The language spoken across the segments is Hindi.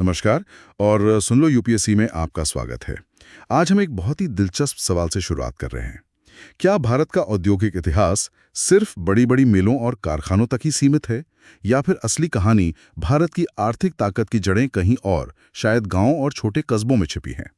नमस्कार। और सुन लो यूपीएससी में आपका स्वागत है। आज हम एक बहुत ही दिलचस्प सवाल से शुरुआत कर रहे हैं। क्या भारत का औद्योगिक इतिहास सिर्फ बड़ी बड़ी मिलों और कारखानों तक ही सीमित है, या फिर असली कहानी भारत की आर्थिक ताकत की जड़ें कहीं और, शायद गांवों और छोटे कस्बों में छिपी हैं?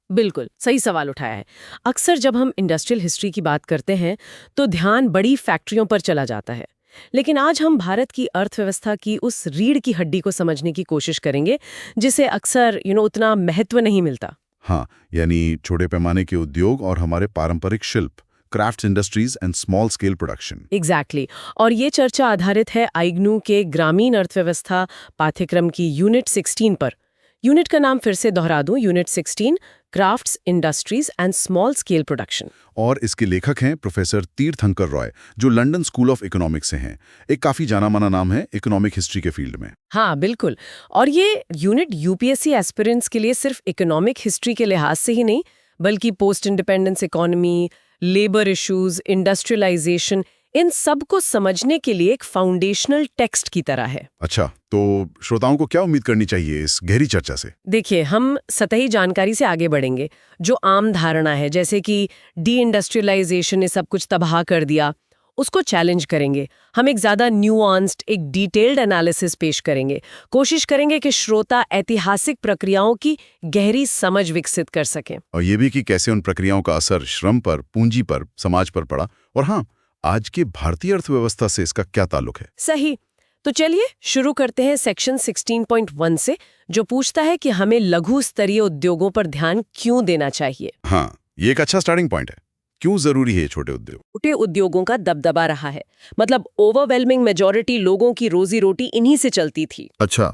बिल्कुल सही सवाल उठाया है। अक्सर जब हम इंडस्ट्रियल हिस्ट्री की बात करते हैं तो ध्यान बड़ी फैक्ट्रियों पर चला जाता है, लेकिन आज हम भारत की अर्थव्यवस्था की उस रीढ़ की हड्डी को समझने की कोशिश करेंगे जिसे अक्सर उतना महत्व नहीं मिलता। हाँ, यानी छोटे पैमाने के उद्योग और हमारे पारंपरिक शिल्प, crafts industries and small scale production. Exactly और ये चर्चा आधारित है आईग्नू के ग्रामीण अर्थव्यवस्था पाठ्यक्रम की यूनिट 16 पर। यूनिट का नाम फिर से दोहरा दूं, unit 16, crafts industries and small scale production. और इसके लेखक हैं प्रोफेसर तीर्थंकर रॉय, जो लंदन स्कूल ऑफ इकोनॉमिक्स से हैं। एक काफी जाना माना नाम है इकोनॉमिक हिस्ट्री के फील्ड में। हाँ बिल्कुल। और ये यूनिट यूपीएससी एस्पिरेंट्स के लिए सिर्फ इकोनॉमिक हिस्ट्री के लिहाज से ही नहीं, बल्कि post independence economy, labour issues, industrialisation, इन सब को समझने के लिए एक फाउंडेशनल टेक्स्ट की तरह है। अच्छा, तो श्रोताओं को क्या उम्मीद करनी चाहिए इस गहरी चर्चा से? देखिए, हम सतही जानकारी से आगे बढ़ेंगे। जो आम धारणा है, जैसे कि डी इंडस्ट्रियलाइजेशन ने सब कुछ तबाह कर दिया, उसको चैलेंज करेंगे। हम एक ज्यादा न्यूआंस्ड, एक डिटेल्ड एनालिसिस पेश करेंगे। कोशिश करेंगे कि श्रोता ऐतिहासिक प्रक्रियाओं की गहरी समझ विकसित कर सकें। और ये भी कि कैसे उन प्रक्रियाओं का असर श्रम पर, पूंजी पर, समाज पर पड़ा, और हाँ, आज के भारतीय अर्थव्यवस्था से इसका क्या ताल्लुक है। सही। तो चलिए शुरू करते हैं सेक्शन 16.1 से, जो पूछता है कि हमें लघु स्तरीय उद्योगों पर ध्यान क्यों देना चाहिए। हाँ, ये एक अच्छा स्टार्टिंग पॉइंट है। क्यों जरूरी है छोटे उद्योग? छोटे उद्योगों का दबदबा रहा है, मतलब ओवरवेलमिंग मेजॉरिटी लोगों की रोजी रोटी इन्हीं से चलती थी। अच्छा,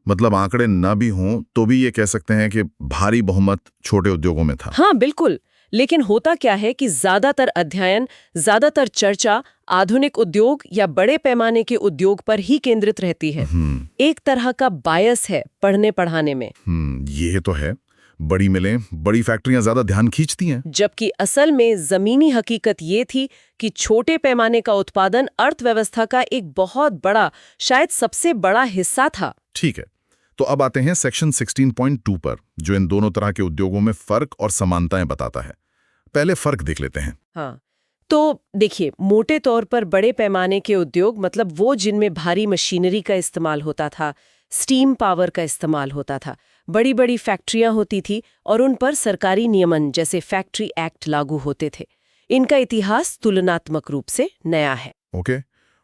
मतलब आंकड़े न भी हों तो भी ये कह सकते हैं कि भारी बहुमत छोटे उद्योगों में था। हाँ बिल्कुल। लेकिन होता क्या है कि ज्यादातर अध्ययन, ज्यादातर चर्चा आधुनिक उद्योग या बड़े पैमाने के उद्योग पर ही केंद्रित रहती है। एक तरह का बायस है पढ़ने पढ़ाने में। ये तो है। बड़ी मिलें, बड़ी फैक्ट्रियां ज्यादा ध्यान खींचती हैं। जबकि असल में जमीनी हकीकत ये थी कि छोटे पैमाने का उत्पादन अर्थव्यवस्था का एक बहुत बड़ा, शायद सबसे बड़ा हिस्सा था। ठीक है, तो अब आते हैं सेक्शन 16.2 पर, जो इन दोनों तरह के उद्योगों में फर्क और समानताएं बताता है। पहले फर्क देख लेते हैं। हाँ, तो देखिए, मोटे तौर पर बड़े पैमाने के उद्योग मतलब वो जिनमें भारी मशीनरी का इस्तेमाल होता था, स्टीम पावर का इस्तेमाल होता था, बड़ी बड़ी फैक्ट्रियां होती थी और उन पर सरकारी नियमन जैसे फैक्ट्री एक्ट लागू होते थे। इनका इतिहास तुलनात्मक रूप से नया है। ओके,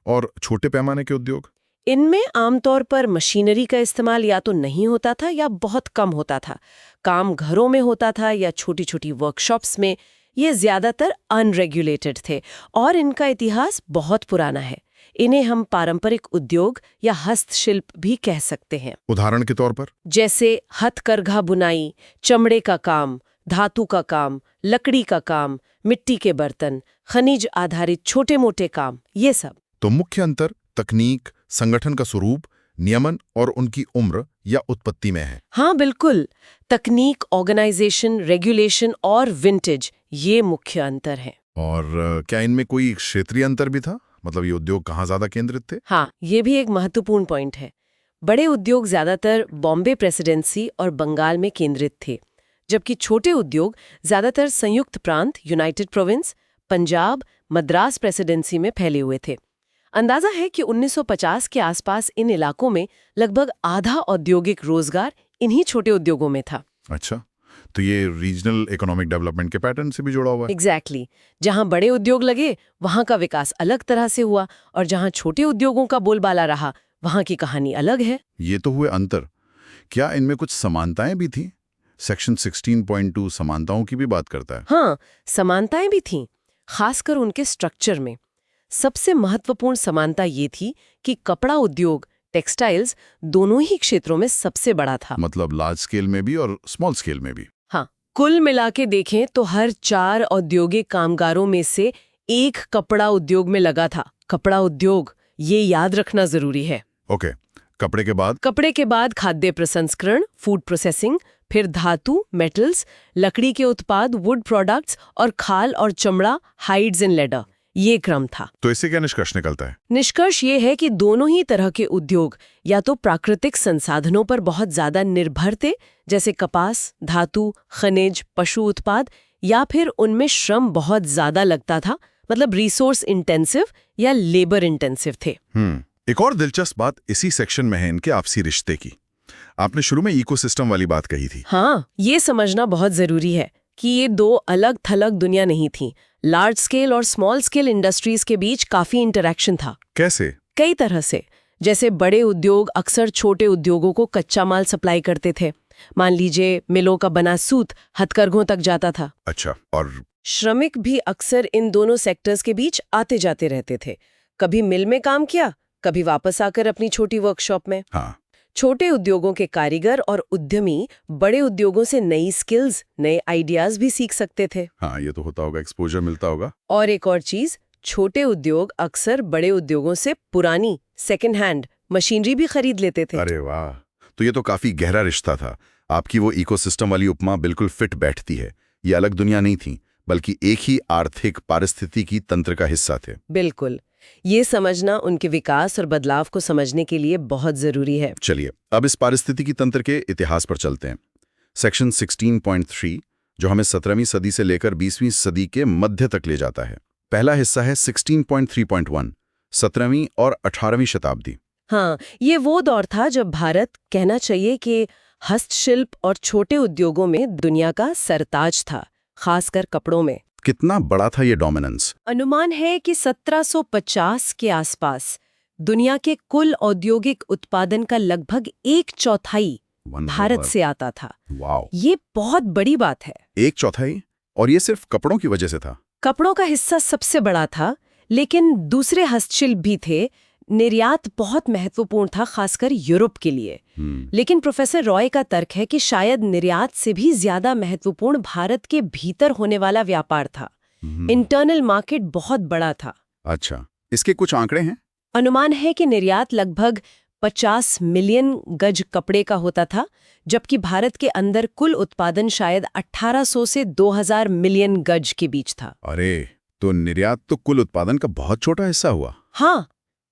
और छोटे पैमाने के उद्योग? इनमें आमतौर पर मशीनरी का इस्तेमाल या तो नहीं होता था या बहुत कम होता था। काम घरों में होता था या छोटी छोटी वर्कशॉप्स में। ये ज्यादातर अनरेगुलेटेड थे और इनका इतिहास बहुत पुराना है। इन्हें हम पारंपरिक उद्योग या हस्तशिल्प भी कह सकते हैं। उदाहरण के तौर पर? जैसे हथकरघा बुनाई, चमड़े का काम, धातु का काम, लकड़ी का काम, मिट्टी के बर्तन, खनिज आधारित छोटे मोटे काम, ये सब। तो मुख्य अंतर तकनीक, संगठन का स्वरूप, नियमन और उनकी उम्र या उत्पत्ति में है। हाँ बिल्कुल। तकनीक, ऑर्गेनाइजेशन, रेगुलेशन और विंटेज, ये मुख्य अंतर है। और क्या इनमें कोई क्षेत्रीय अंतर भी था? मतलब ये उद्योग कहाँ ज्यादा केंद्रित थे? हाँ, ये भी एक महत्वपूर्ण पॉइंट है। बड़े उद्योग ज्यादातर बॉम्बे प्रेसिडेंसी और बंगाल में केंद्रित थे, जबकि छोटे उद्योग ज्यादातर संयुक्त प्रांत, United province, Punjab, Madras presidency में फैले हुए थे। अंदाजा है कि 1950 के आसपास इन इलाकों में लगभग आधा औद्योगिक रोजगार इन्हीं छोटे उद्योगों में था। अच्छा, तो ये रीजनल इकोनॉमिक डेवलपमेंट के पैटर्न से भी जुड़ा हुआ है। एग्जैक्टली। जहां बड़े उद्योग लगे वहां का विकास अलग तरह से हुआ, और जहां छोटे उद्योगों का बोलबाला रहा वहां की कहानी अलग है। ये तो हुए अंतर। क्या इनमें कुछ समानताएं भी थी? सेक्शन 16.2 समानताओं की भी बात करता है। हाँ, समानताएं भी थीं, खासकर उनके स्ट्रक्चर में। सबसे महत्वपूर्ण समानता ये थी कि कपड़ा उद्योग, टेक्सटाइल्स, दोनों ही क्षेत्रों में सबसे बड़ा था। मतलब लार्ज स्केल में भी और स्मॉल स्केल में भी। हाँ, कुल मिला के देखें तो हर 4 औद्योगिक कामगारों में से एक कपड़ा उद्योग में लगा था। कपड़ा उद्योग, ये याद रखना जरूरी है। ओके, कपड़े के बाद? कपड़े के बाद खाद्य प्रसंस्करण, फूड प्रोसेसिंग, फिर धातु, मेटल्स, लकड़ी के उत्पाद, वुड प्रोडक्ट्स, और खाल और चमड़ा, हाइड्स एंड लेदर। ये क्रम था। तो इससे क्या निष्कर्ष निकलता है? निष्कर्ष ये है कि दोनों ही तरह के उद्योग या तो प्राकृतिक संसाधनों पर बहुत ज्यादा निर्भर थे, जैसे कपास, धातु, खनिज, पशु उत्पाद, या फिर उनमें श्रम बहुत ज्यादा लगता था, मतलब रिसोर्स इंटेंसिव या लेबर इंटेंसिव थे। एक और दिलचस्प बात इसी सेक्शन में है इनके आपसी रिश्ते की। आपने शुरू में इकोसिस्टम वाली बात कही थी। हाँ, ये समझना बहुत जरूरी है कि ये दो अलग थलग दुनिया नहीं थी। लार्ज स्केल और स्मॉल स्केल इंडस्ट्रीज के बीच काफी इंटरेक्शन था। कैसे? कई तरह से। जैसे बड़े उद्योग अक्सर छोटे उद्योगों को कच्चा माल सप्लाई करते थे। मान लीजिए मिलों का बना सूत हथकरघों तक जाता था। अच्छा, और श्रमिक भी अक्सर इन दोनों सेक्टर्स के बीच आते जाते रहते थे। कभी मिल में काम किया, कभी वापस आकर अपनी छोटी वर्कशॉप में। हाँ, छोटे उद्योगों के कारीगर और उद्यमी बड़े उद्योगों से नई स्किल्स, नए आइडियाज भी सीख सकते थे। हाँ, ये तो होता होगा, एक्सपोजर मिलता होगा। और एक और चीज, छोटे उद्योग अक्सर बड़े उद्योगों से पुरानी सेकंड हैंड मशीनरी भी खरीद लेते थे। अरे वाह, तो ये तो काफी गहरा रिश्ता था। आपकी वो इकोसिस्टम वाली उपमा बिल्कुल फिट बैठती है। ये अलग दुनिया नहीं थी, बल्कि एक ही आर्थिक पारिस्थितिकी तंत्र का हिस्सा थे। बिल्कुल। ये समझना उनके विकास और बदलाव को समझने के लिए बहुत जरूरी है। चलिए, अब इस पारिस्थितिकी तंत्र के इतिहास पर चलते हैं। सेक्शन 16.3 जो हमें 17वीं सदी से लेकर 20वीं सदी के मध्य तक ले जाता है। पहला हिस्सा है 16.3.1, 17वीं और 18वीं शताब्दी। हाँ, ये वो दौर था जब भारत, कहना चाहिए कि हस्तशिल्प और छोटे उद्योगों में दुनिया का सरताज था, खासकर कपड़ों में। कितना बड़ा था ये डोमिनेंस? अनुमान है कि 1750 के आसपास दुनिया के कुल औद्योगिक उत्पादन का लगभग 1/4 भारत से आता था। वाओ, ये बहुत बड़ी बात है। 1/4? और ये सिर्फ कपड़ों की वजह से था? कपड़ों का हिस्सा सबसे बड़ा था, लेकिन दूसरे हस्तशिल्प भी थे। निर्यात बहुत महत्वपूर्ण था, खासकर यूरोप के लिए। लेकिन प्रोफेसर रॉय का तर्क है कि शायद निर्यात से भी ज्यादा महत्वपूर्ण भारत के भीतर होने वाला व्यापार था। इंटरनल मार्केट बहुत बड़ा था। अच्छा, इसके कुछ आंकड़े हैं? अनुमान है कि निर्यात लगभग 50 मिलियन गज कपड़े का होता था, जबकि भारत के अंदर कुल उत्पादन शायद 1800 से 2000 मिलियन गज के बीच था। अरे, तो निर्यात तो कुल उत्पादन का बहुत छोटा हिस्सा हुआ। हाँ,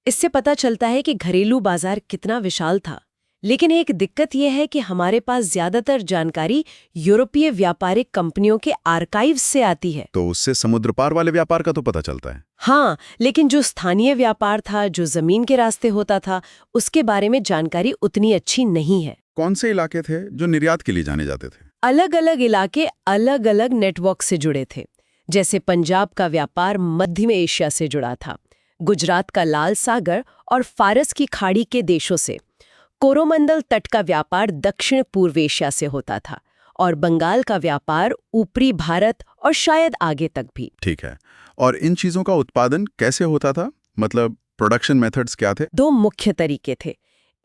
इससे पता चलता है कि घरेलू बाजार कितना विशाल था। लेकिन एक दिक्कत यह है कि हमारे पास ज्यादातर जानकारी यूरोपीय व्यापारिक कंपनियों के आर्काइव्स से आती है। तो उससे समुद्र पार वाले व्यापार का तो पता चलता है। हाँ, लेकिन जो स्थानीय व्यापार था, जो जमीन के रास्ते होता था, उसके बारे में जानकारी उतनी अच्छी नहीं है। कौन से इलाके थे जो निर्यात के लिए जाने जाते थे? अलग अलग इलाके अलग अलग नेटवर्क से जुड़े थे। जैसे पंजाब का व्यापार मध्य एशिया से जुड़ा था, गुजरात का लाल सागर और फारस की खाड़ी के देशों से। कोरोमंडल तट का व्यापार दक्षिण पूर्व एशिया से होता था, और बंगाल का व्यापार ऊपरी भारत और शायद आगे तक भी। ठीक है, और इन चीजों का उत्पादन कैसे होता था? मतलब प्रोडक्शन मेथड्स क्या थे? 2 मुख्य तरीके थे।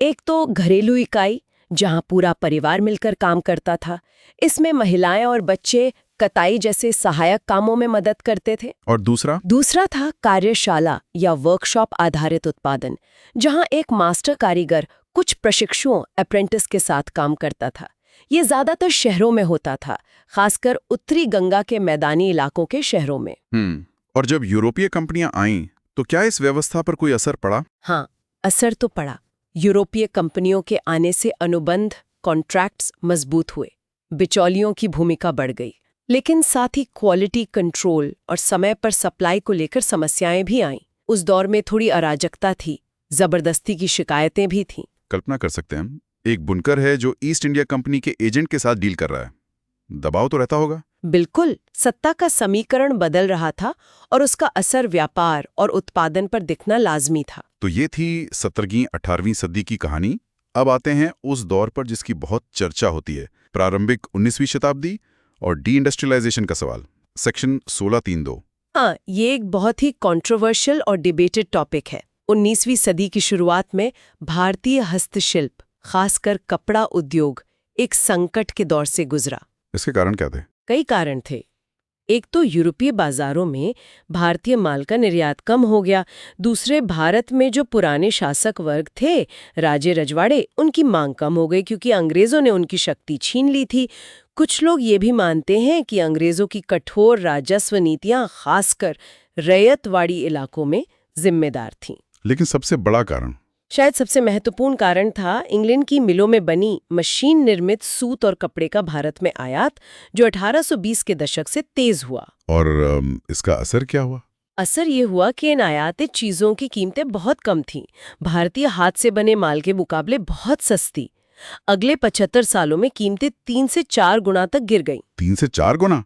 एक तो घरेलू इकाई, जहां पूरा परिवार मिलकर काम करता था। इसमें महिलाएं और बच्चे कताई जैसे सहायक कामों में मदद करते थे। और दूसरा था कार्यशाला या वर्कशॉप आधारित उत्पादन, जहां एक मास्टर कारीगर कुछ प्रशिक्षुओं अप्रेंटिस के साथ काम करता था। ये ज्यादातर शहरों में होता था, खासकर उत्तरी गंगा के मैदानी इलाकों के शहरों में। और जब यूरोपीय कंपनियां आईं, तो क्या इस व्यवस्था पर कोई असर पड़ा? हाँ, असर तो पड़ा। यूरोपीय कंपनियों के आने से अनुबंध, कॉन्ट्रैक्ट्स मजबूत हुए, बिचौलियों की भूमिका बढ़ गई। लेकिन साथ ही क्वालिटी कंट्रोल और समय पर सप्लाई को लेकर समस्याएं भी आईं। उस दौर में थोड़ी अराजकता थी, जबरदस्ती की शिकायतें भी थीं। कल्पना कर सकते हैं हम, एक बुनकर है जो ईस्ट इंडिया कंपनी के एजेंट के साथ डील कर रहा है। दबाव तो रहता होगा। बिल्कुल, सत्ता का समीकरण बदल रहा था और उसका असर व्यापार और उत्पादन पर दिखना लाजमी था। तो ये थी 17वीं 18वीं सदी की कहानी। अब आते हैं उस दौर पर जिसकी बहुत चर्चा होती है, प्रारंभिक 19वीं शताब्दी और डी इंडस्ट्रियलाइजेशन का सवाल। सेक्शन 16.3.2। हाँ, ये एक बहुत ही कंट्रोवर्शियल और डिबेटेड टॉपिक है। 19वीं सदी की शुरुआत में भारतीय हस्तशिल्प, खासकर कपड़ा उद्योग, एक संकट के दौर से गुजरा। इसके कारण क्या थे? कई कारण थे। एक तो यूरोपीय बाजारों में भारतीय माल का निर्यात कम हो गया। दूसरे, भारत में जो पुराने शासक वर्ग थे, राजे रजवाड़े, उनकी मांग कम हो गई क्योंकि अंग्रेजों ने उनकी शक्ति छीन ली थी। कुछ लोग ये भी मानते हैं कि अंग्रेजों की कठोर राजस्व नीतियां, खासकर रैयतवाड़ी इलाकों में जिम्मेदार थीं। लेकिन सबसे बड़ा कारण? शायद सबसे महत्वपूर्ण कारण था इंग्लैंड की मिलों में बनी मशीन निर्मित सूत और कपड़े का भारत में आयात, जो 1820 के दशक से तेज हुआ। और इसका असर क्या हुआ? असर ये हुआ कि इन आयातित चीजों की कीमतें बहुत कम थीं, भारतीय हाथ से बने माल के मुकाबले बहुत सस्ती। अगले 75 सालों में कीमतें 3 से 4 गुना तक गिर गईं। 3 से 4 गुना?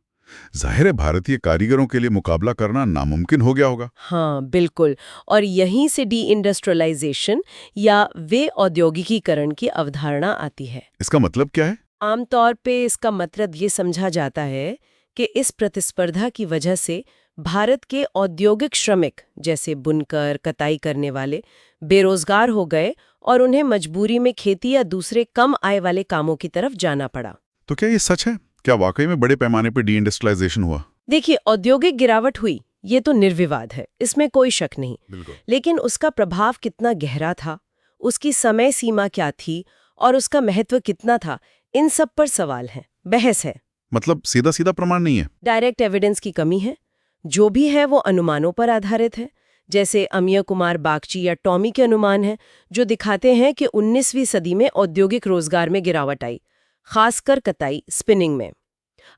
जाहिर है भारतीय कारीगरों के लिए मुकाबला करना नामुमकिन हो गया होगा। हाँ, बिल्कुल। और यहीं से डी इंडस्ट्रियलाइजेशन या वे औद्योगिकीकरण की अवधारणा आती है। इसका मतलब क्या है? आमतौर पे इसका मतलब ये समझा जाता है कि इस प्रतिस्पर्धा की वजह से भारत के औद्योगिक श्रमिक, जैसे बुनकर, कताई करने वाले, बेरोजगार हो गए और उन्हें मजबूरी में खेती या दूसरे कम आय वाले कामों की तरफ जाना पड़ा। तो क्या ये सच है? क्या वाकई में बड़े पैमाने पर डी-इंडस्ट्रियलाइजेशन हुआ? देखिए, औद्योगिक गिरावट हुई, ये तो निर्विवाद है, इसमें कोई शक नहीं। बिल्कुल। लेकिन उसका प्रभाव कितना गहरा था, उसकी समय सीमा क्या थी और उसका महत्व कितना था, इन सब पर सवाल है, बहस है। मतलब सीधा सीधा प्रमाण नहीं है? डायरेक्ट एविडेंस की कमी है। जो भी है वो अनुमानों पर आधारित है, जैसे अमिय कुमार बागची या टॉमी के अनुमान हैं, जो दिखाते हैं कि 19वीं सदी में औद्योगिक रोजगार में गिरावट आई, खासकर कताई, स्पिनिंग में।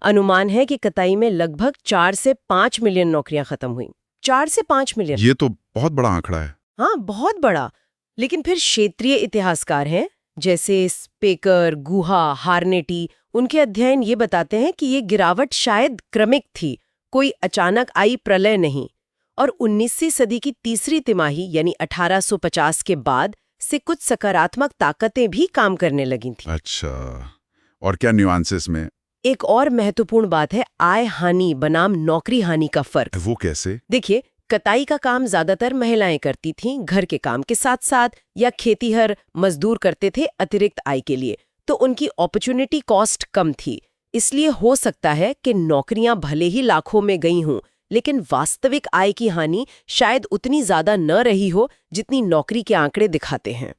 अनुमान है कि कताई में लगभग 4 से 5 मिलियन नौकरियां खत्म हुई। 4 से 5 मिलियन। ये तो बहुत बड़ा आंकड़ा है। हाँ, बहुत बड़ा। लेकिन फिर क्षेत्रीय इतिहासकार हैं, जैसे स्पेकर, गुहा, हार्नेटी, उनके अध्ययन ये बताते हैं कि ये गिरावट शायद क्रमिक थी, कोई अचानक आई प्रलय नहीं। और 19वीं सदी की तीसरी तिमाही यानी 1850 के बाद से कुछ सकारात्मक ताकतें भी काम करने लगी थी। अच्छा, और क्या न्यूआंसेस में? एक और महत्वपूर्ण बात है आय हानि बनाम नौकरी हानि का फर्क। वो कैसे? देखिए, कताई का काम ज्यादातर महिलाएं करती थीं, घर के काम के साथ साथ, या खेतीहर मजदूर करते थे अतिरिक्त आय के लिए, तो उनकी अपॉर्चुनिटी कॉस्ट कम थी। इसलिए हो सकता है कि नौकरियां भले ही लाखों में गई हों, लेकिन वास्तविक आय की हानि शायद उतनी ज्यादा न रही हो जितनी नौकरी के आंकड़े दिखाते हैं।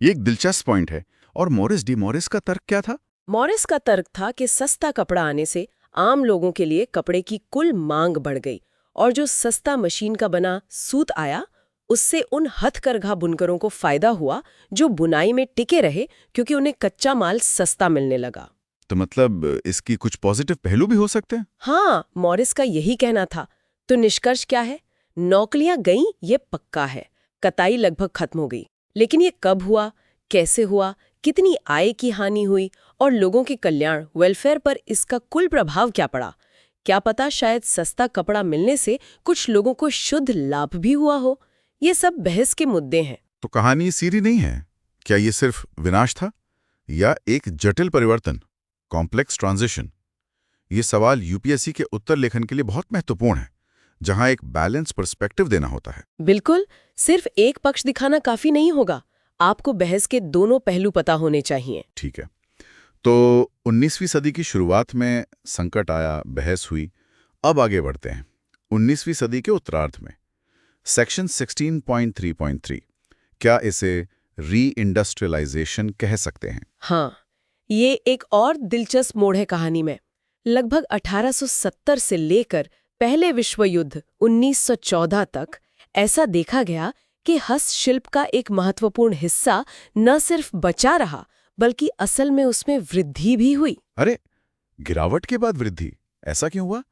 ये एक दिलचस्प पॉइंट है। और मॉरिस डी मॉरिस का तर्क क्या था? मॉरिस का तर्क था कि सस्ता कपड़ा आने से आम लोगों के लिए कपड़े की कुल मांग बढ़ गई, और जो सस्ता मशीन का बना सूत आया, उससे उन हथकरघा बुनकरों को फायदा हुआ जो बुनाई में टिके रहे, क्योंकि उन्हें कच्चा माल सस्ता मिलने लगा। तो मतलब इसकी कुछ पॉजिटिव पहलू भी हो सकते हैं? हाँ, मॉरिस का यही कहना था। तो निष्कर्ष क्या है? नौकरियां गईं, ये पक्का है। कताई लगभग खत्म हो गई, लेकिन ये कब हुआ, कैसे हुआ, कितनी आय की हानि हुई और लोगों के कल्याण, वेलफेयर पर इसका कुल प्रभाव क्या पड़ा? क्या पता शायद सस्ता कपड़ा मिलने से कुछ लोगों को शुद्ध लाभ भी हुआ हो। ये सब बहस के मुद्दे हैं। तो कहानी सीधी नहीं है। क्या ये सिर्फ विनाश था या एक जटिल परिवर्तन, कॉम्प्लेक्स ट्रांजिशन? ये सवाल यूपीएससी के उत्तर लेखन के लिए बहुत महत्वपूर्ण है, जहां एक बैलेंस पर्सपेक्टिव देना होता है। बिल्कुल, सिर्फ एक पक्ष दिखाना काफी नहीं होगा, आपको बहस के दोनों पहलू पता होने चाहिए। ठीक है, तो 19वीं सदी की शुरुआत में संकट आया, बहस हुई। अब आगे बढ़ते हैं 19वीं सदी के उत्तरार्ध में। सेक्शन 16.3.3, क्या इसे री इंडस्ट्रियलाइजेशन कह सकते हैं? हाँ, ये एक और दिलचस्प मोड़ है कहानी में। लगभग 1870 से लेकर पहले विश्व युद्ध 1914 तक ऐसा देखा गया कि हस्तशिल्प का एक महत्वपूर्ण हिस्सा न सिर्फ बचा रहा, बल्कि असल में उसमें वृद्धि भी हुई। अरे, गिरावट के बाद वृद्धि, ऐसा क्यों हुआ?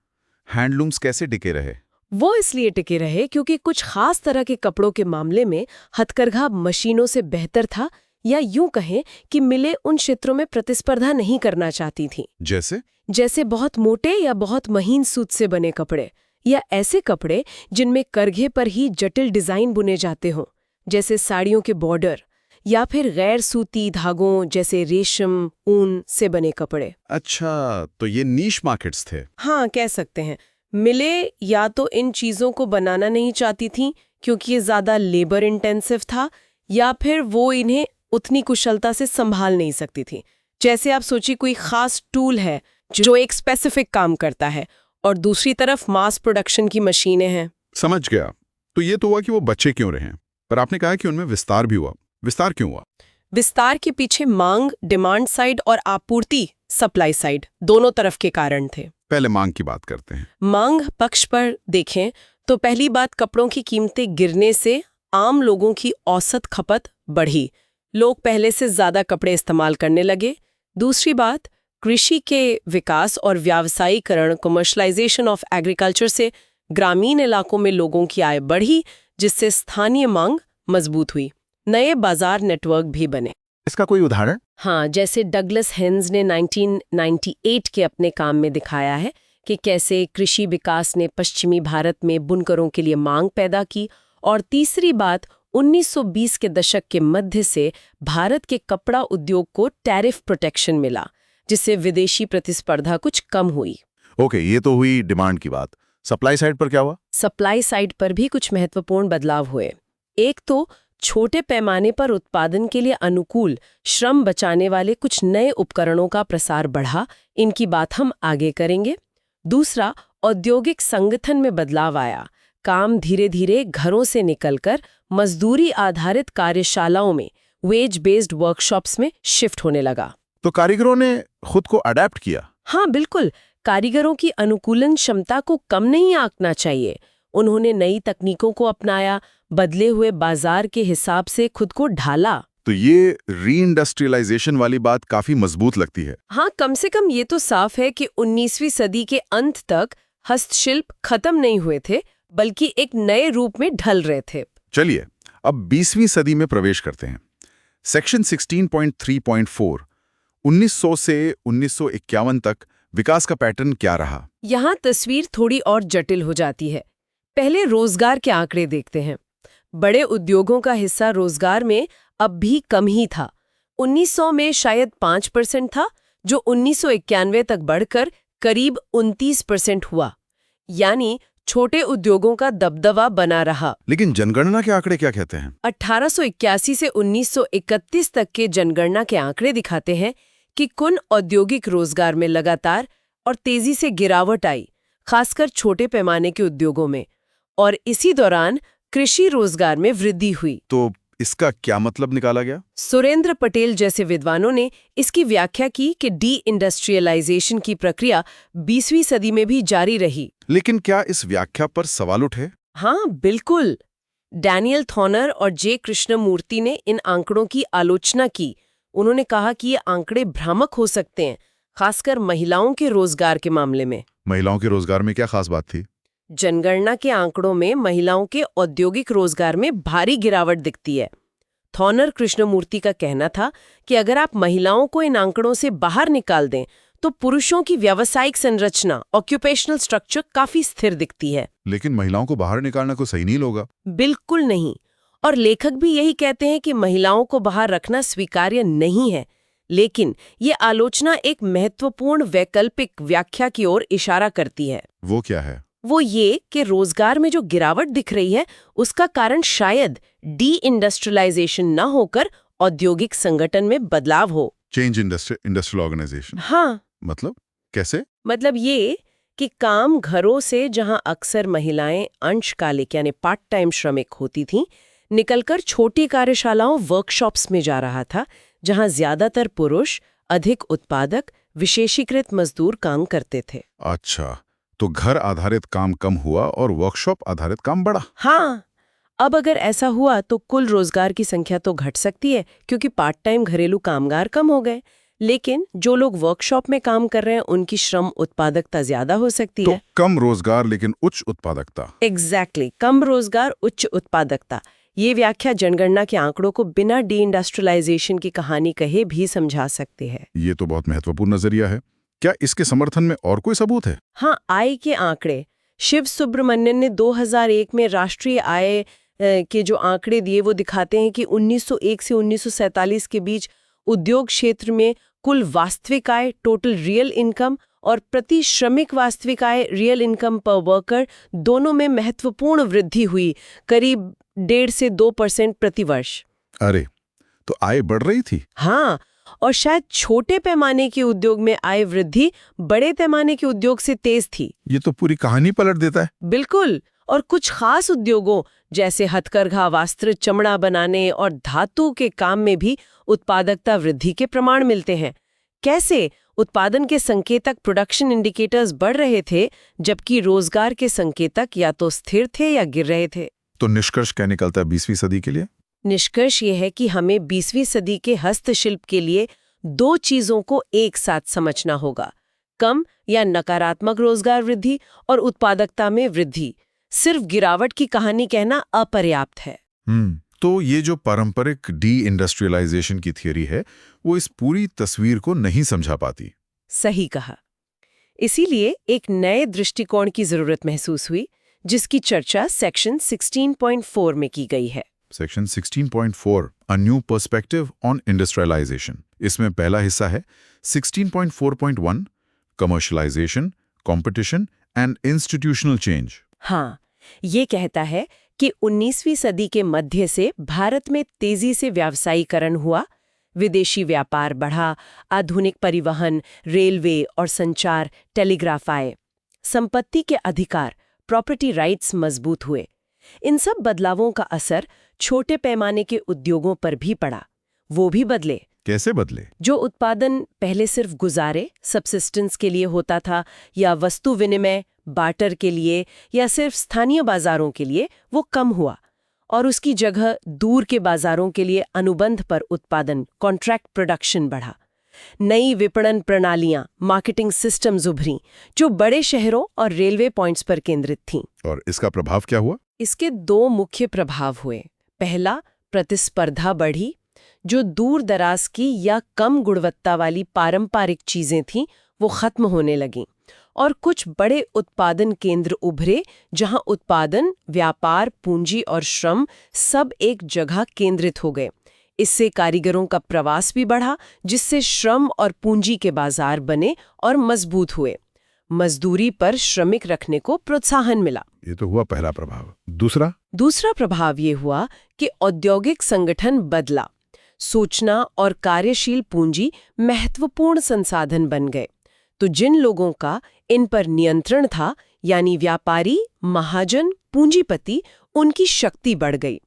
हैंडलूम्स कैसे टिके रहे? वो इसलिए टिके रहे क्योंकि कुछ खास तरह के कपड़ों के मामले में हथकरघा मशीनों से बेहतर था, या यूं कहें कि मिलें उन क्षेत्रों में प्रतिस्पर्धा नहीं करना चाहती थीं। जैसे बहुत मोटे या बहुत महीन सूत से बने कपड़े, या ऐसे कपड़े जिनमें करघे पर ही जटिल डिजाइन बुने जाते हों, जैसे साड़ियों के बॉर्डर, या फिर गैर सूती धागों जैसे रेशम, ऊन से बने कपड़े। अच्छा, तो ये नीश मार्केट्स थे। हाँ, कह सकते हैं। मिले या तो इन चीजों को बनाना नहीं चाहती थीं क्योंकि ये ज्यादा लेबर इंटेंसिव था, या फिर वो इन्हें उतनी कुशलता से संभाल नहीं सकती थी। जैसे आप सोचिए, कोई खास टूल है जो एक स्पेसिफिक काम करता है, और दूसरी तरफ मास प्रोडक्शन की मशीनें हैं। समझ गया। तो ये तो हुआ कि वो बच्चे क्यों रहे, पर आपने कहा कि उनमें विस्तार भी हुआ। विस्तार क्यों हुआ? विस्तार के पीछे मांग, डिमांड साइड, और आपूर्ति, सप्लाई साइड, दोनों तरफ के कारण थे। पहले मांग की बात करते हैं। मांग पक्ष पर देखें तो पहली बात, कपड़ों की कीमतें गिरने से आम लोगों की औसत खपत बढ़ी। लोग पहले से ज्यादा कपड़े इस्तेमाल करने लगे। दूसरी बात, कृषि के विकास और व्यावसायीकरण, कमर्शलाइजेशन ऑफ एग्रीकल्चर से ग्रामीण इलाकों में लोगों की आय बढ़ी, जिससे स्थानीय मांग मजबूत हुई। नए बाजार नेटवर्क भी बने। इसका कोई उदाहरण? हाँ, जैसे डगलस हेन्स ने 1998 के अपने काम में दिखाया है कि कैसे कृषि विकास ने पश्चिमी भारत में बुनकरों के लिए मांग पैदा की। और तीसरी बात, 1920 के दशक के मध्य से भारत के कपड़ा उद्योग को टैरिफ प्रोटेक्शन मिला, जिससे विदेशी प्रतिस्पर्धा कुछ कम हुई। ओके, ये तो हुई डिमांड की बात। सप्लाई साइड पर क्या हुआ? सप्लाई साइड पर भी कुछ महत्वपूर्ण बदलाव हुए। एक तो छोटे पैमाने पर उत्पादन के लिए अनुकूल, श्रम बचाने वाले कुछ नए उपकरणों का प्रसार बढ़ा। इनकी बात हम आगे करेंगे। दूसरा, औद्योगिक संगठन में बदलाव आया। काम धीरे धीरे घरों से निकलकर मजदूरी आधारित कार्यशालाओं में, वेज बेस्ड वर्कशॉप्स में शिफ्ट होने लगा। तो कारीगरों ने खुद को अडेप्ट किया। हाँ बिल्कुल, कारीगरों की अनुकूलन क्षमता को कम नहीं आंकना चाहिए। उन्होंने नई तकनीकों को अपनाया, बदले हुए बाजार के हिसाब से खुद को ढाला। तो ये रीइंडस्ट्रियलाइजेशन वाली बात काफी मजबूत लगती है। हाँ, कम से कम ये तो साफ है कि 19वीं सदी के अंत तक हस्तशिल्प खत्म नहीं हुए थे, बल्कि एक नए रूप में ढल रहे थे। चलिए अब 20वीं सदी में प्रवेश करते हैं। सेक्शन 16.3.4 1900 से 1951 तक विकास का पैटर्न क्या रहा? यहाँ तस्वीर थोड़ी और जटिल हो जाती है। पहले रोजगार के आंकड़े देखते हैं। बड़े उद्योगों का हिस्सा रोजगार में अब भी कम ही था। 1900 में शायद 5% था, जो 1991 तक बढ़कर करीब 29% हुआ। यानी छोटे उद्योगों का दबदबा बना रहा। लेकिन जनगणना के आंकड़े क्या कहते हैं? 1881 से 1931 तक के जनगणना के आंकड़े दिखाते हैं कि कुल औद्योगिक रोजगार में लगातार और तेजी से गिरावट आई, खासकर छोटे पैमाने के उद्योगों में। और इसी दौरान कृषि रोजगार में वृद्धि हुई। तो इसका क्या मतलब निकाला गया? सुरेंद्र पटेल जैसे विद्वानों ने इसकी व्याख्या की कि डी इंडस्ट्रियलाइजेशन की प्रक्रिया 20वीं सदी में भी जारी रही। लेकिन क्या इस व्याख्या पर सवाल उठे? हाँ बिल्कुल। डैनियल थॉनर और जे कृष्णमूर्ति ने इन आंकड़ों की आलोचना की। उन्होंने कहा कि ये आंकड़े भ्रामक हो सकते हैं, खासकर महिलाओं के रोजगार के मामले में। महिलाओं के रोजगार में क्या खास बात थी? जनगणना के आंकड़ों में महिलाओं के औद्योगिक रोजगार में भारी गिरावट दिखती है। थॉनर कृष्णमूर्ति का कहना था कि अगर आप महिलाओं को इन आंकड़ों से बाहर निकाल दें तो पुरुषों की व्यावसायिक संरचना, ऑक्यूपेशनल स्ट्रक्चर काफी स्थिर दिखती है। लेकिन महिलाओं को बाहर निकालना कोई सही नहीं होगा। बिल्कुल नहीं। और लेखक भी यही कहते हैं कि महिलाओं को बाहर रखना स्वीकार्य नहीं है। लेकिन ये आलोचना एक महत्वपूर्ण वैकल्पिक व्याख्या की ओर इशारा करती है। वो क्या है? वो ये कि रोजगार में जो गिरावट दिख रही है उसका कारण शायद डी इंडस्ट्रियलाइजेशन न होकर औद्योगिक संगठन में बदलाव हो। Change industrial organisation. हाँ, मतलब कैसे? मतलब ये कि काम घरों से, जहां अक्सर महिलाएं अंशकालिक यानी पार्ट टाइम श्रमिक होती थीं, निकलकर छोटी कार्यशालाओं, वर्कशॉप्स में जा रहा था, जहां ज्यादातर पुरुष, अधिक उत्पादक, विशेषीकृत मजदूर काम करते थे। अच्छा, तो घर आधारित काम कम हुआ और वर्कशॉप आधारित काम बढ़ा। हाँ, अब अगर ऐसा हुआ तो कुल रोजगार की संख्या तो घट सकती है, क्योंकि पार्ट टाइम घरेलू कामगार कम हो गए। लेकिन जो लोग वर्कशॉप में काम कर रहे हैं उनकी श्रम उत्पादकता ज्यादा हो सकती है। तो कम रोजगार लेकिन उच्च उत्पादकता। एग्जैक्टली, कम रोजगार उच्च उत्पादकता। ये व्याख्या जनगणना के आंकड़ों को बिना डी इंडस्ट्रियलाइजेशन की कहानी कहे भी समझा सकते हैं। ये तो बहुत महत्वपूर्ण नजरिया है। क्या इसके समर्थन में और कोई सबूत है? हाँ, आय के आंकड़े। शिव सुब्रमण्यन ने 2001 में राष्ट्रीय आय के जो आंकड़े दिए वो दिखाते हैं कि 1901 से 1947 के बीच उद्योग क्षेत्र में कुल वास्तविक आय, टोटल रियल इनकम, और प्रति श्रमिक वास्तविक आय, रियल इनकम पर वर्कर, दोनों में महत्वपूर्ण वृद्धि हुई, करीब 1.5 से 2% प्रति वर्ष। अरे, तो आय बढ़ रही थी। हाँ, और शायद छोटे पैमाने के उद्योग में आय वृद्धि बड़े पैमाने के उद्योग से तेज थी। ये तो पूरी कहानी पलट देता है। बिल्कुल। और कुछ खास उद्योगों जैसे हथकरघा, वस्त्र, चमड़ा बनाने और धातु के काम में भी उत्पादकता वृद्धि के प्रमाण मिलते हैं। कैसे? उत्पादन के संकेतक प्रोडक्शन इंडिकेटर्स बढ़ रहे थे, जबकि रोजगार के संकेतक या तो स्थिर थे या गिर रहे थे। तो निष्कर्ष क्या निकलता है 20वीं सदी के लिए? निष्कर्ष ये है कि हमें 20वीं सदी के हस्तशिल्प के लिए दो चीजों को एक साथ समझना होगा: कम या नकारात्मक रोजगार वृद्धि और उत्पादकता में वृद्धि। सिर्फ गिरावट की कहानी कहना अपर्याप्त है। तो ये जो पारंपरिक डी इंडस्ट्रियलाइजेशन की थियरी है, वो इस पूरी तस्वीर को नहीं समझा पाती। सही कहा। इसीलिए एक नए दृष्टिकोण की जरूरत महसूस हुई, जिसकी चर्चा सेक्शन 16.4 में की गई है। Section 16.4 a new perspective on industrialisation. इसमें पहला हिस्सा है 16.4.1 commercialisation, competition and institutional change. हाँ, ये कहता है कि 19वीं सदी के मध्य से भारत में तेजी से व्यावसायीकरण हुआ, विदेशी व्यापार बढ़ा, आधुनिक परिवहन, रेलवे और संचार, टेलीग्राफ आए, संपत्ति के अधिकार, प्रॉपर्टी राइट्स मजबूत हुए। इन सब बदलावों का असर छोटे पैमाने के उद्योगों पर भी पड़ा। वो भी बदले। कैसे बदले? जो उत्पादन पहले सिर्फ गुजारे, सबसिस्टेंस के लिए होता था, या वस्तु विनिमय, बार्टर के लिए, या सिर्फ स्थानीय बाजारों के लिए, वो कम हुआ और उसकी जगह दूर के बाजारों के लिए अनुबंध पर उत्पादन, कॉन्ट्रैक्ट प्रोडक्शन बढ़ा। नई विपणन प्रणालियां, मार्केटिंग सिस्टम्स उभरी, जो बड़े शहरों और रेलवे पॉइंट्स पर केंद्रित थीं। और इसका प्रभाव क्या हुआ? इसके दो मुख्य प्रभाव हुए। पहला, प्रतिस्पर्धा बढ़ी। जो दूर दराज की या कम गुणवत्ता वाली पारंपरिक चीजें थीं, वो खत्म होने लगीं और कुछ बड़े उत्पादन केंद्र उभरे, जहां उत्पादन, व्यापार, पूंजी और श्रम सब एक जगह केंद्रित हो गए। इससे कारीगरों का प्रवास भी बढ़ा, जिससे श्रम और पूंजी के बाजार बने और मजबूत हुए। मजदूरी पर श्रमिक रखने को प्रोत्साहन मिला। ये तो हुआ पहला प्रभाव। दूसरा प्रभाव ये हुआ कि औद्योगिक संगठन बदला। सूचना और कार्यशील पूंजी महत्वपूर्ण संसाधन बन गए। तो जिन लोगों का इन पर नियंत्रण था, यानी व्यापारी, महाजन, पूंजीपति, उनकी शक्ति बढ़ गई।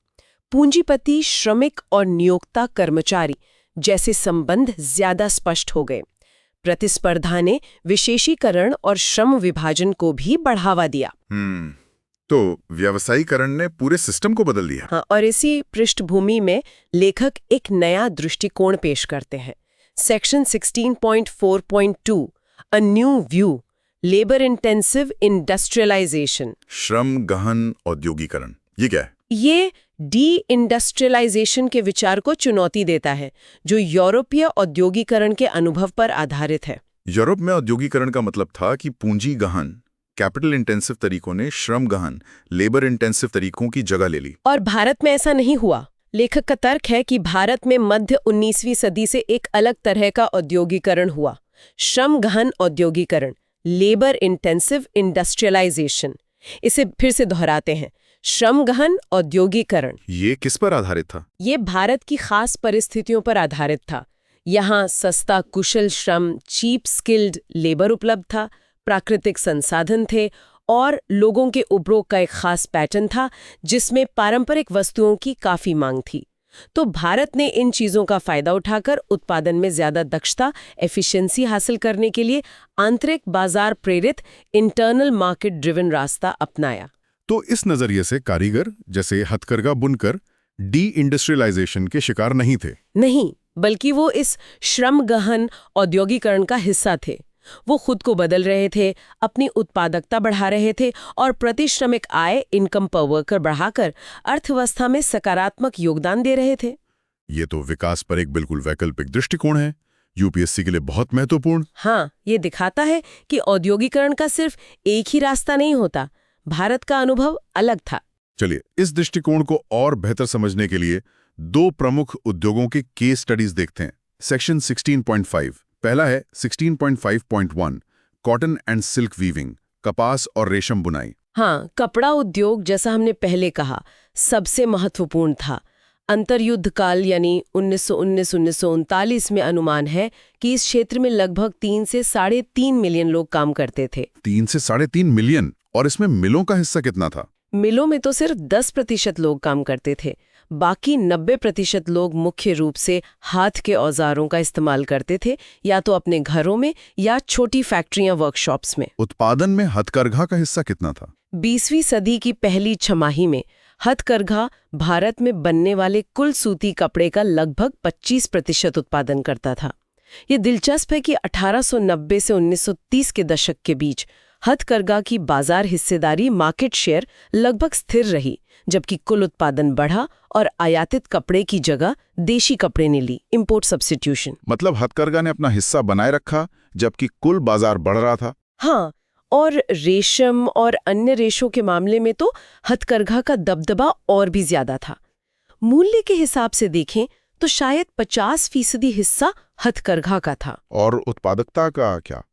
पूंजीपति, श्रमिक और नियोक्ता कर्मचारी जैसे संबंध ज्यादा स्पष्ट हो गए। प्रतिस्पर्धा ने विशेषीकरण और श्रम विभाजन को भी बढ़ावा दिया। तो व्यवसायीकरण ने पूरे सिस्टम को बदल दिया। हाँ, और इसी पृष्ठभूमि में लेखक एक नया दृष्टिकोण पेश करते हैं। Section 16.4.2 a new view, labour intensive industrialisation. श्रम गहन औद्योगिकरण, ये क्या है? ये डी इंडस्ट्रियलाइजेशन के विचार को चुनौती देता है, जो यूरोपीय औद्योगिकरण के अनुभव पर आधारित है। यूरोप में औद्योगिकरण का मतलब था कि पूंजी गहन, कैपिटल इंटेंसिव तरीकों ने श्रम गहन, लेबर इंटेंसिव तरीकों की जगह ले ली। और भारत में ऐसा नहीं हुआ। लेखक का तर्क है कि भारत में मध्य 19वीं सदी से एक अलग तरह का औद्योगिकरण हुआ, श्रम गहन औद्योगिकरण, लेबर इंटेंसिव इंडस्ट्रियलाइजेशन। इसे फिर से दोहराते हैं, श्रम गहन औद्योगिकरण। ये किस पर आधारित था? ये भारत की खास परिस्थितियों पर आधारित था। यहाँ सस्ता कुशल श्रम, चीप स्किल्ड लेबर उपलब्ध था, प्राकृतिक संसाधन थे और लोगों के उपभोग का एक खास पैटर्न था, जिसमें पारंपरिक वस्तुओं की काफी मांग थी। तो भारत ने इन चीजों का फायदा उठाकर उत्पादन में ज्यादा दक्षता, एफिशिएंसी हासिल करने के लिए आंतरिक बाजार प्रेरित इंटरनल मार्केट ड्रिवन रास्ता अपनाया। तो इस नजरिए से कारीगर जैसे हथकरघा बुनकर डी इंडस्ट्रियलाइजेशन के शिकार नहीं थे। नहीं, बल्कि वो इस श्रम गहन औद्योगिकरण का हिस्सा थे। वो खुद को बदल रहे थे, अपनी उत्पादकता बढ़ा रहे थे और प्रति श्रमिक आय, इनकम पर वर्कर बढ़ाकर अर्थव्यवस्था में सकारात्मक योगदान दे रहे थे। ये तो विकास पर एक बिल्कुल वैकल्पिक दृष्टिकोण है, यूपीएससी के लिए बहुत महत्वपूर्ण। हाँ, ये दिखाता है कि औद्योगिकरण का सिर्फ एक ही रास्ता नहीं होता। भारत का अनुभव अलग था। चलिए, इस दृष्टिकोण को और बेहतर समझने के लिए दो प्रमुख उद्योगों के केस स्टडीज देखते हैं। सेक्शन 16.5 पहला है 16.5.1 कॉटन एंड सिल्क वीविंग, कपास और रेशम बुनाई। हाँ, कपड़ा उद्योग, जैसा हमने पहले कहा, सबसे महत्वपूर्ण था। अंतर्युद्ध काल यानी 1919-1939 में अनुमान है कि इस क्षेत्र में लगभग 3 से 3.5 मिलियन लोग काम करते थे। 3 से 3.5 मिलियन। और इसमें मिलों का हिस्सा कितना था? मिलों में तो सिर्फ 10% लोग काम करते थे, बाकी 90% लोग मुख्य रूप से हाथ के औजारों का इस्तेमाल करते थे, या तो अपने घरों में या छोटी फैक्ट्रियां वर्कशॉप्स में। उत्पादन में हथकरघा का हिस्सा कितना था? 20वीं सदी की पहली छमाही में हथकरघा भारत में बनने वाले कुल सूती कपड़े का लगभग 25% उत्पादन करता था। ये दिलचस्प है कि 1890 से 1930 के दशक के बीच हथकरघा की बाजार हिस्सेदारी मार्केट शेयर लगभग स्थिर रही, जबकि कुल उत्पादन बढ़ा और आयातित कपड़े की जगह देशी कपड़े ने ली, इंपोर्ट सब्स्टिट्यूशन। मतलब हथकरघा ने अपना हिस्सा बनाए रखा जबकि कुल बाजार बढ़ रहा था। हाँ, और रेशम और अन्य रेशों के मामले में तो हथकरघा का दबदबा और भी ज्यादा था। मूल्य के हिसाब से देखें तो शायद 50% हिस्सा हथकरघा का था। और उत्पादकता का क्या?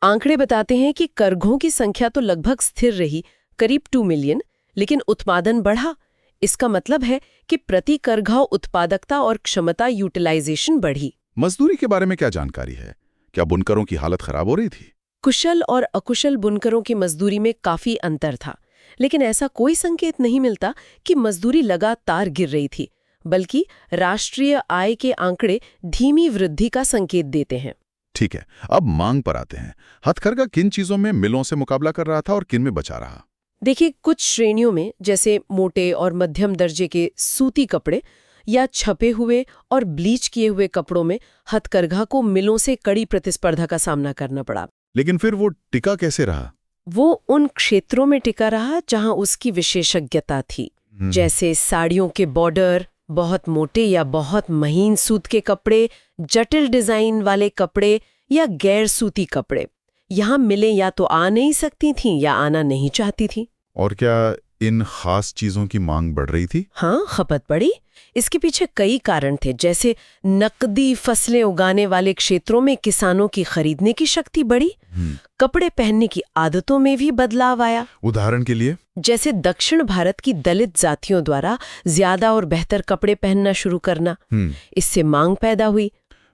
आंकड़े बताते हैं कि करघों की संख्या तो लगभग स्थिर रही, करीब 2 मिलियन, लेकिन उत्पादन बढ़ा। इसका मतलब है कि प्रति करघा उत्पादकता और क्षमता यूटिलाइजेशन बढ़ी। मजदूरी के बारे में क्या जानकारी है? क्या बुनकरों की हालत खराब हो रही थी? कुशल और अकुशल बुनकरों की मजदूरी में काफी अंतर था, लेकिन ऐसा कोई संकेत नहीं मिलता कि मजदूरी लगातार गिर रही थी, बल्कि राष्ट्रीय आय के आंकड़े धीमी वृद्धि का संकेत देते हैं। ठीक है, अब मांग पर आते हैं। हथकरघा किन चीजों में मिलों से मुकाबला कर रहा था और किन में बचा रहा? देखिए, कुछ श्रेणियों में जैसे मोटे और मध्यम दर्जे के सूती कपड़े या छपे हुए और ब्लीच किए हुए कपड़ों में हथकरघा को मिलों से कड़ी प्रतिस्पर्धा का सामना करना पड़ा। लेकिन फिर वो टिका कैसे रहा? वो उन क्षेत्रों में टिका रहा जहां उसकी विशेषज्ञता थी, जैसे साड़ियों के बॉर्डर, बहुत मोटे या बहुत महीन सूत के कपड़े, जटिल डिजाइन वाले कपड़े या गैर सूती कपड़े। यहाँ मिलें या तो आ नहीं सकती थीं या आना नहीं चाहती थीं। और क्या इन खास चीजों की मांग बढ़ रही थी? हाँ, खपत बढ़ी। इसके पीछे कई कारण थे, जैसे नकदी फसलें उगाने वाले क्षेत्रों में किसानों की खरीदने की शक्ति बढ़ी, कपड़े पहनने की आदतों में भी बदलाव आया। उदाहरण के लिए? जैसे दक्षिण भारत की दलित जातियों द्वारा ज्यादा और बेहतर कपड़े पहनना शुरू करना, इससे मांग पैदा हुई।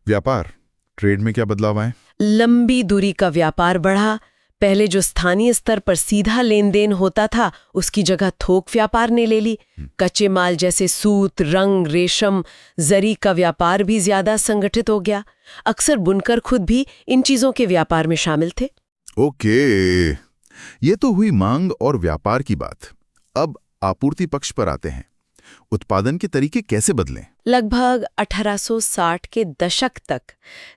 व्यापार, ट्रेड में क्या बदलाव आए? लंबी दूरी का व्यापार बढ़ा। पहले जो स्थानीय स्तर पर सीधा लेन देन होता था, उसकी जगह थोक व्यापार ने ले ली। कच्चे माल जैसे सूत, रंग, रेशम, जरी का व्यापार भी ज्यादा संगठित हो गया। अक्सर बुनकर खुद भी इन चीजों के व्यापार में शामिल थे। ओके, ये तो हुई मांग और व्यापार की बात। अब आपूर्ति पक्ष पर आते हैं। उत्पादन के तरीके कैसे बदले? लगभग 1860 के दशक तक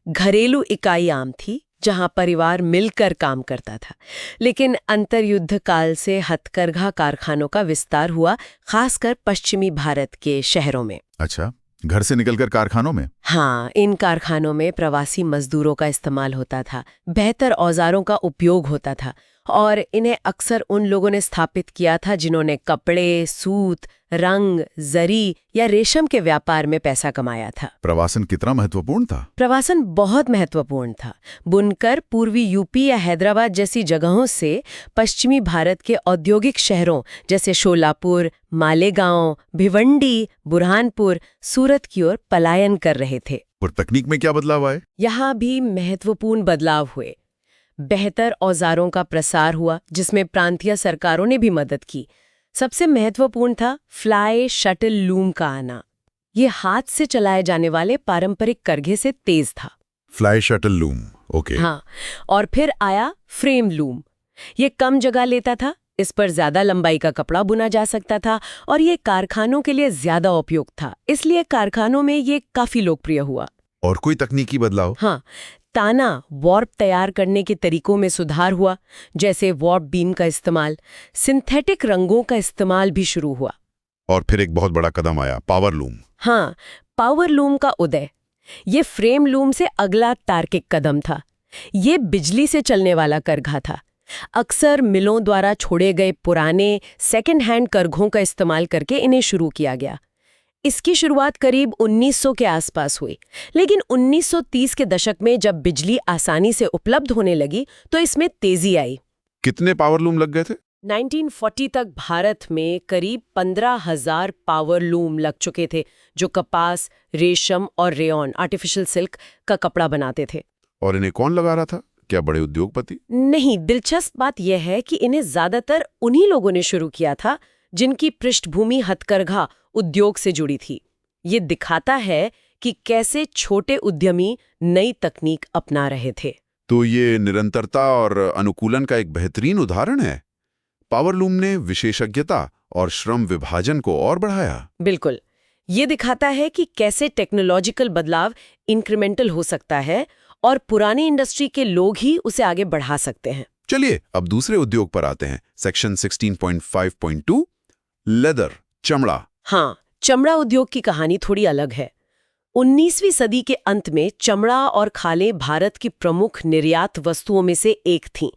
घरेलू इकाई आम थी, जहां परिवार मिलकर काम करता था। लेकिन अंतर्युद्ध काल से हथकरघा कारखानों का विस्तार हुआ, खासकर पश्चिमी भारत के शहरों में। अच्छा, घर से निकलकर कारखानों में? हाँ, इन कारखानों में प्रवासी मजदूरों का इस्तेमाल होता था, बेहतर औजारों का उपयोग होता था, और इन्हें अक्सर उन लोगों ने स्थापित किया था जिन्होंने कपड़े, सूत, रंग, जरी या रेशम के व्यापार में पैसा कमाया था। प्रवासन कितना महत्वपूर्ण था? प्रवासन बहुत महत्वपूर्ण था। बुनकर पूर्वी यूपी या हैदराबाद जैसी जगहों से पश्चिमी भारत के औद्योगिक शहरों जैसे शोलापुर, मालेगांव, भिवंडी, बुरहानपुर, सूरत की ओर पलायन कर रहे थे। और तकनीक में क्या बदलाव आए? यहाँ भी महत्वपूर्ण बदलाव हुए। बेहतर औजारों का प्रसार हुआ, जिसमें प्रांतीय सरकारों ने भी मदद की। सबसे महत्वपूर्ण था फ्लाई शटल लूम का आना। ये हाथ से चलाए जाने वाले पारंपरिक करघे से तेज था। Fly shuttle loom, okay. हाँ, और फिर आया फ्रेम लूम। ये कम जगह लेता था, इस पर ज्यादा लंबाई का कपड़ा बुना जा सकता था, और ये कारखानों के लिए ज्यादा उपयुक्त था, इसलिए कारखानों में ये काफी लोकप्रिय हुआ। और कोई तकनीकी बदलाव? हाँ, ताना वॉर्प तैयार करने के तरीकों में सुधार हुआ, जैसे वॉर्प बीम का इस्तेमाल। सिंथेटिक रंगों का इस्तेमाल भी शुरू हुआ। और फिर एक बहुत बड़ा कदम आया, पावर लूम। हाँ, पावर लूम का उदय। ये फ्रेम लूम से अगला तार्किक कदम था। ये बिजली से चलने वाला करघा था। अक्सर मिलों द्वारा छोड़े गए पुराने सेकेंड हैंड करघों का इस्तेमाल करके इन्हें शुरू किया गया। इसकी शुरुआत करीब 1900 के आसपास हुई, लेकिन 1930 के दशक में जब बिजली आसानी से उपलब्ध होने लगी तो इसमें तेजी आई। कितने पावर लूम लग गए थे? 1940 तक भारत में करीब 15,000 पावर लूम लग चुके थे, जो कपास, रेशम और रेयॉन आर्टिफिशियल सिल्क का कपड़ा बनाते थे। और इन्हें कौन लगा रहा था? क्या बड़े उद्योगपति? नहीं, दिलचस्प बात यह है कि इन्हें ज्यादातर उन्हीं लोगों ने शुरू किया था जिनकी पृष्ठभूमि हथकरघा उद्योग से जुड़ी थी। ये दिखाता है कि कैसे छोटे उद्यमी नई तकनीक अपना रहे थे। तो ये निरंतरता और अनुकूलन का एक बेहतरीन उदाहरण है। पावरलूम ने विशेषज्ञता और श्रम विभाजन को और बढ़ाया। बिल्कुल, ये दिखाता है कि कैसे टेक्नोलॉजिकल बदलाव इंक्रीमेंटल हो सकता है और पुरानी इंडस्ट्री के लोग ही उसे आगे बढ़ा सकते हैं। चलिए अब दूसरे उद्योग पर आते हैं। सेक्शन 16.5.2 लेदर, चमड़ा। हाँ, चमड़ा उद्योग की कहानी थोड़ी अलग है। 19वीं सदी के अंत में चमड़ा और खालें भारत की प्रमुख निर्यात वस्तुओं में से एक थीं।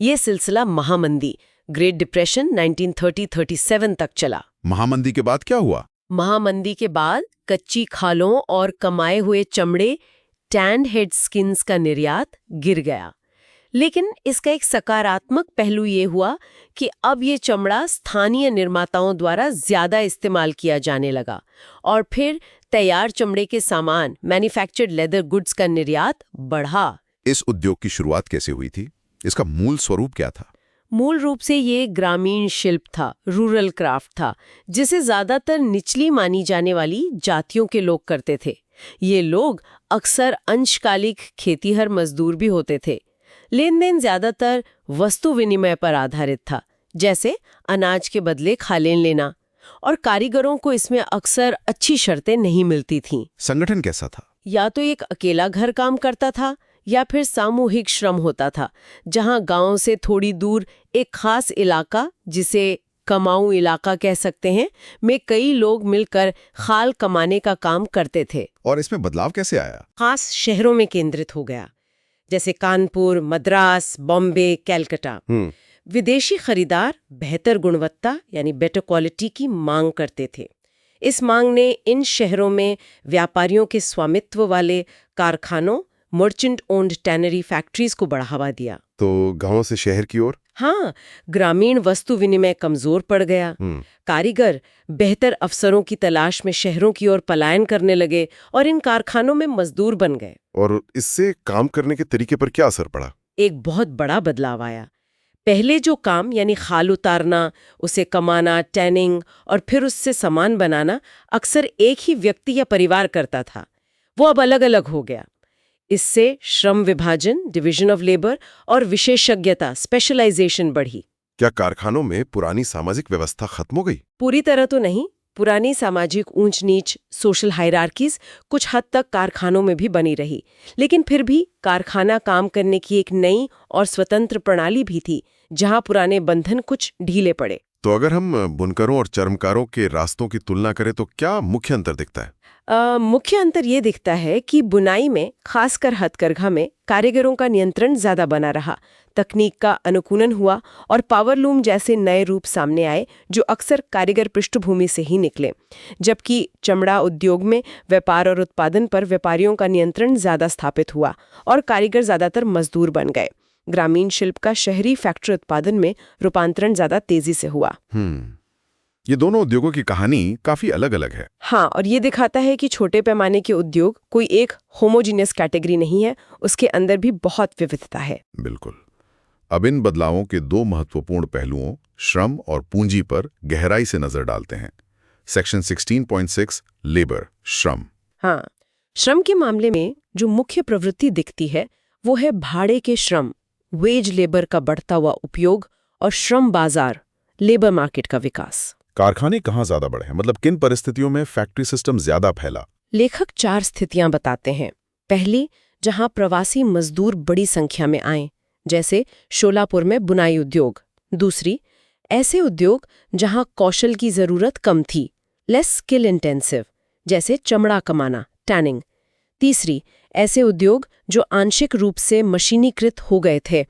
ये सिलसिला महामंदी, ग्रेट डिप्रेशन 1930-37 तक चला। महामंदी के बाद क्या हुआ? महामंदी के बाद कच्ची खालों और कमाए हुए चमड़े, टैंड हेड स्किन्स का निर्यात गिर गया। लेकिन इसका एक सकारात्मक पहलू ये हुआ कि अब ये चमड़ा स्थानीय निर्माताओं द्वारा ज्यादा इस्तेमाल किया जाने लगा और फिर तैयार चमड़े के सामान, मैन्युफैक्चर्ड लेदर गुड्स का निर्यात बढ़ा। इस उद्योग की शुरुआत कैसे हुई थी? इसका मूल स्वरूप क्या था? मूल रूप से ये ग्रामीण शिल्प था, रूरल क्राफ्ट था, जिसे ज्यादातर निचली मानी जाने वाली जातियों के लोग करते थे। ये लोग अक्सर अंशकालिक खेतीहर मजदूर भी होते थे। लेन देन ज्यादातर वस्तु विनिमय पर आधारित था, जैसे अनाज के बदले खालें लेना, और कारीगरों को इसमें अक्सर अच्छी शर्तें नहीं मिलती थीं। संगठन कैसा था? या तो एक अकेला घर काम करता था या फिर सामूहिक श्रम होता था, जहां गांव से थोड़ी दूर एक खास इलाका, जिसे कमाऊ इलाका कह सकते हैं, में कई लोग मिलकर खाल कमाने का काम करते थे। और इसमें बदलाव कैसे आया? खास शहरों में केंद्रित हो गया, जैसे कानपुर, मद्रास, बॉम्बे, कैलकाटा। विदेशी खरीदार बेहतर गुणवत्ता यानी बेटर क्वालिटी की मांग करते थे। इस मांग ने इन शहरों में व्यापारियों के स्वामित्व वाले कारखानों, मर्चेंट ओन्ड टैनरी फैक्ट्रीज को बढ़ावा दिया। तो गांव से शहर की ओर? हाँ, ग्रामीण वस्तु विनिमय कमजोर पड़ गया। कारीगर बेहतर अवसरों की तलाश में शहरों की ओर पलायन करने लगे और इन कारखानों में मजदूर बन गए। और इससे काम करने के तरीके पर क्या असर पड़ा? एक बहुत बड़ा बदलाव आया। पहले जो काम यानी खाल उतारना, उसे कमाना, टैनिंग और फिर उससे सामान बनाना अक्सर एक ही व्यक्ति या परिवार करता था, वो अब अलग अलग हो गया। इससे श्रम विभाजन, डिवीजन ऑफ लेबर और विशेषज्ञता, स्पेशलाइजेशन बढ़ी। क्या कारखानों में पुरानी सामाजिक व्यवस्था खत्म हो गई? पूरी तरह तो नहीं। पुरानी सामाजिक ऊंच नीच, सोशल हायरार्कीज कुछ हद तक कारखानों में भी बनी रही, लेकिन फिर भी कारखाना काम करने की एक नई और स्वतंत्र प्रणाली भी थी, जहां पुराने बंधन कुछ ढीले पड़े। तो अगर हम बुनकरों और चर्मकारों के रास्तों की तुलना करें तो क्या मुख्य अंतर दिखता है? मुख्य अंतर ये दिखता है कि बुनाई में, खासकर हथकरघा में, कारीगरों का नियंत्रण ज्यादा बना रहा, तकनीक का अनुकूलन हुआ और पावरलूम जैसे नए रूप सामने आए जो अक्सर कारीगर पृष्ठभूमि से ही निकले। जबकि चमड़ा उद्योग में व्यापार और उत्पादन पर व्यापारियों का नियंत्रण ज्यादा स्थापित हुआ और कारीगर ज्यादातर मजदूर बन गए। ग्रामीण शिल्प का शहरी फैक्ट्री उत्पादन में रूपांतरण ज्यादा तेजी से हुआ। ये दोनों उद्योगों की कहानी काफी अलग अलग है। हाँ, और ये दिखाता है कि छोटे पैमाने के उद्योग कोई एक होमोजीनियस कैटेगरी नहीं है, उसके अंदर भी बहुत विविधता है। बिल्कुल। अब इन बदलावों के दो महत्वपूर्ण पहलुओं, श्रम और पूंजी पर गहराई से नजर डालते हैं। सेक्शन 16.6 लेबर, श्रम। हाँ, श्रम के मामले में जो मुख्य प्रवृत्ति दिखती है वो है भाड़े के श्रम, वेज लेबर का बढ़ता हुआ उपयोग और श्रम बाजार, लेबर मार्केट का विकास। कारखाने कहाँ ज्यादा बढ़े हैं? मतलब किन परिस्थितियों में फैक्ट्री सिस्टम ज्यादा फैला? लेखक 4 स्थितियां बताते हैं। पहली, जहां प्रवासी मजदूर बड़ी संख्या में आए, जैसे शोलापुर में बुनाई उद्योग। दूसरी, ऐसे उद्योग जहां कौशल की जरूरत कम थी, लेस स्किल इंटेंसिव, जैसे चमड़ा कमाना, टैनिंग। तीसरी, ऐसे उद्योग जो आंशिक रूप से मशीनीकृत हो गए थे।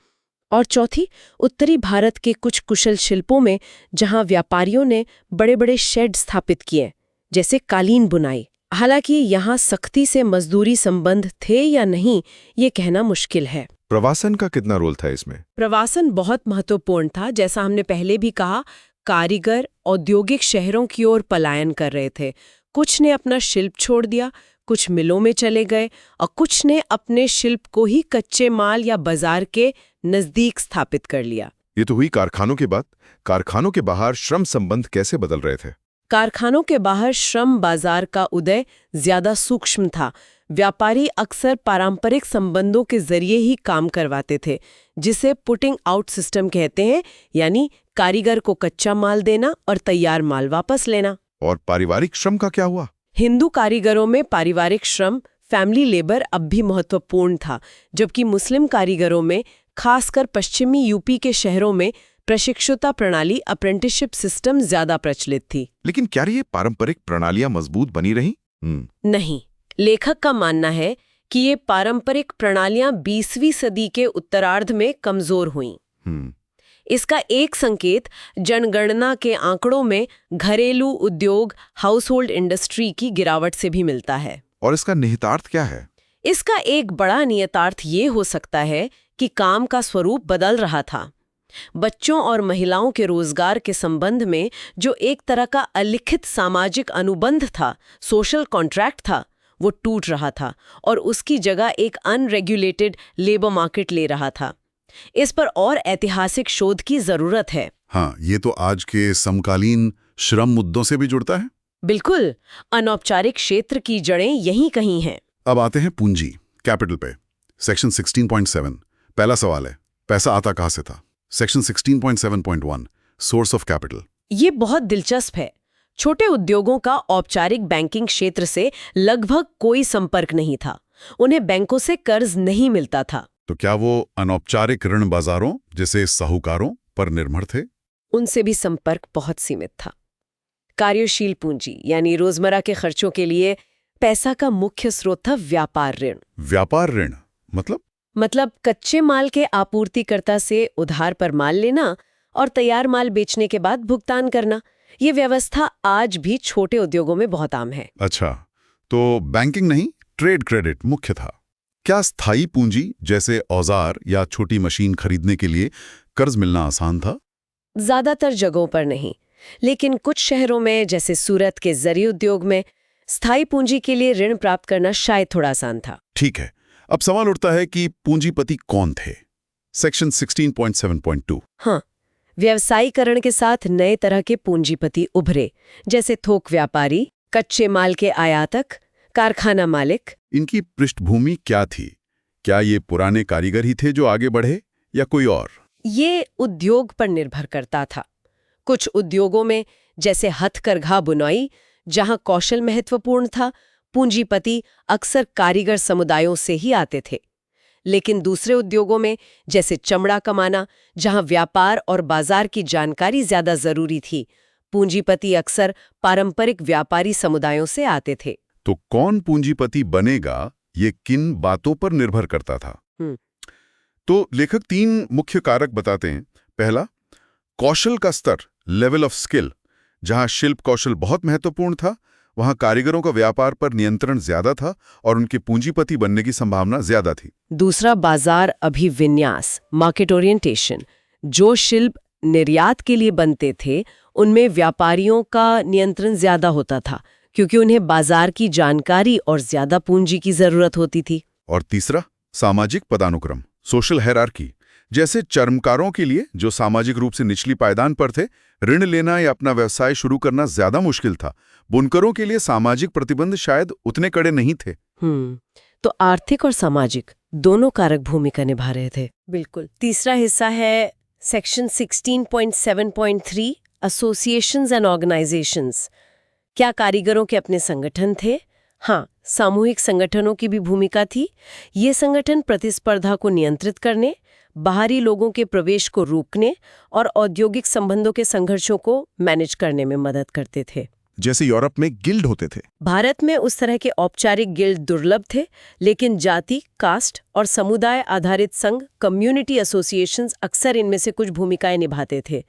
और चौथी, उत्तरी भारत के कुछ कुशल शिल्पों में जहां व्यापारियों ने बड़े बड़े शेड स्थापित किए, जैसे कालीन बुनाई। हालांकि यहाँ सख्ती से मजदूरी संबंध थे या नहीं, ये कहना मुश्किल है। प्रवासन का कितना रोल था इसमें? प्रवासन बहुत महत्वपूर्ण था। जैसा हमने पहले भी कहा, कारीगर औद्योगिक शहरों की ओर पलायन कर रहे थे। कुछ ने अपना शिल्प छोड़ दिया, कुछ मिलों में चले गए और कुछ ने अपने शिल्प को ही कच्चे माल या बाजार के नजदीक स्थापित कर लिया। ये तो हुई कारखानों की बात। कारखानों के बाहर श्रम संबंध कैसे बदल रहे थे? कारखानों के बाहर श्रम बाजार का उदय ज्यादा सूक्ष्म था। व्यापारी अक्सर पारंपरिक संबंधों के जरिए ही काम करवाते थे, जिसे पुटिंग आउट सिस्टम कहते हैं, यानी कारीगर को कच्चा माल देना और तैयार माल वापस लेना। और पारिवारिक श्रम का क्या हुआ? हिंदू कारीगरों में पारिवारिक श्रम, फैमिली लेबर अब भी महत्वपूर्ण था, जबकि मुस्लिम कारीगरों में, खासकर पश्चिमी यूपी के शहरों में, प्रशिक्षुता प्रणाली अप्रेंटिसशिप सिस्टम ज्यादा प्रचलित थी। लेकिन क्या ये पारंपरिक प्रणालियां मजबूत बनी रही? नहीं, लेखक का मानना है कि ये पारंपरिक प्रणालियां 20वीं सदी के उत्तरार्ध में कमजोर हुईं। इसका एक संकेत जनगणना के आंकड़ों में घरेलू उद्योग, हाउसहोल्ड इंडस्ट्री की गिरावट से भी मिलता है। और इसका निहितार्थ क्या है? इसका एक बड़ा नियतार्थ ये हो सकता है कि काम का स्वरूप बदल रहा था। बच्चों और महिलाओं के रोजगार के संबंध में जो एक तरह का अलिखित सामाजिक अनुबंध था, सोशल कॉन्ट्रैक्ट था, वो टूट रहा था और उसकी जगह एक अनरेगुलेटेड लेबर मार्केट ले रहा था। इस पर और ऐतिहासिक शोध की जरूरत है। हाँ, ये तो आज के समकालीन श्रम मुद्दों से भी जुड़ता है। बिल्कुल, अनौपचारिक क्षेत्र की जड़ें यहीं कहीं हैं। अब आते हैं पूंजी, कैपिटल पे। सेक्शन 16.7 पहला सवाल है, पैसा आता कहां से था? Section 16.7.1 source of capital. ये बहुत दिलचस्प है। छोटे उद्योगों का औपचारिक बैंकिंग क्षेत्र से लगभग कोई संपर्क नहीं था। उन्हें बैंकों से कर्ज नहीं मिलता था। तो क्या वो अनौपचारिक ऋण बाजारों जैसे साहूकारों पर निर्भर थे? उनसे भी संपर्क बहुत सीमित था। कार्यशील पूंजी यानी रोजमर्रा के खर्चों के लिए पैसा का मुख्य स्रोत था व्यापार ऋण। व्यापार ऋण मतलब कच्चे माल के आपूर्तिकर्ता से उधार पर माल लेना और तैयार माल बेचने के बाद भुगतान करना। ये व्यवस्था आज भी छोटे उद्योगों में बहुत आम है। अच्छा, तो बैंकिंग नहीं, ट्रेड क्रेडिट मुख्य था। क्या स्थायी पूंजी जैसे औजार या छोटी मशीन खरीदने के लिए कर्ज मिलना आसान था? ज्यादातर जगहों पर नहीं, लेकिन कुछ शहरों में जैसे सूरत के जरी उद्योग में स्थायी पूंजी के लिए ऋण प्राप्त करना शायद थोड़ा आसान था। ठीक है, अब सवाल उठता है कि पूंजीपति कौन थे? सेक्शन 16.7.2। हाँ, व्यवसायीकरण के साथ नए तरह के पूंजीपति उभरे, जैसे थोक व्यापारी, कच्चे माल के आयातक, कारखाना मालिक। इनकी पृष्ठभूमि क्या थी? क्या ये पुराने कारीगर ही थे जो आगे बढ़े या कोई और? ये उद्योग पर निर्भर करता था। कुछ उद्योगों में जैसे हथकरघा बुनाई, जहां कौशल महत्वपूर्ण था, पूंजीपति अक्सर कारीगर समुदायों से ही आते थे। लेकिन दूसरे उद्योगों में जैसे चमड़ा कमाना, जहां व्यापार और बाजार की जानकारी ज्यादा जरूरी थी, पूंजीपति अक्सर पारंपरिक व्यापारी समुदायों से आते थे। तो कौन पूंजीपति बनेगा, ये किन बातों पर निर्भर करता था? तो लेखक 3 मुख्य कारक बताते हैं। पहला, कौशल का स्तर, लेवल ऑफ स्किल। जहां शिल्प कौशल बहुत महत्वपूर्ण था, वहां कारीगरों का व्यापार पर नियंत्रण ज्यादा था और उनके पूंजीपति बनने की संभावना ज्यादा थी। दूसरा, बाजार अभिविन्यास, मार्केट ओरिएंटेशन। जो शिल्प निर्यात के लिए बनते थे, उनमें व्यापारियों का नियंत्रण ज्यादा होता था, क्योंकि उन्हें बाजार की जानकारी और ज्यादा पूंजी की जरूरत होती थी। और तीसरा, सामाजिक पदानुक्रम, सोशल हायरार्की। जैसे चर्मकारों के लिए, जो सामाजिक रूप से निचली पायदान पर थे, ऋण लेना या अपना व्यवसाय शुरू करना ज्यादा मुश्किल था। बुनकरों के लिए सामाजिक प्रतिबंध शायद उतने कड़े नहीं थे। तो आर्थिक और सामाजिक दोनों कारक भूमिका निभा रहे थे। बिल्कुल। तीसरा हिस्सा है सेक्शन 16.7.3 एसोसिएशंस एंड ऑर्गेनाइजेशंस। क्या कारीगरों के अपने संगठन थे? हाँ, सामूहिक संगठनों की भी भूमिका थी। ये संगठन प्रतिस्पर्धा को नियंत्रित करने, बाहरी लोगों के प्रवेश को रोकने और औद्योगिक संबंधों के संघर्षों को मैनेज करने में मदद करते थे। जैसे यूरोप में गिल्ड होते थे। भारत में उस तरह के औपचारिक गिल्ड दुर्लभ थे, लेकिन जाति, कास्ट और समुदाय आधारित संघ, कम्युनिटी एसोसिएशंस अक्सर इनमें से कुछ भूमिकाएं निभाते थे।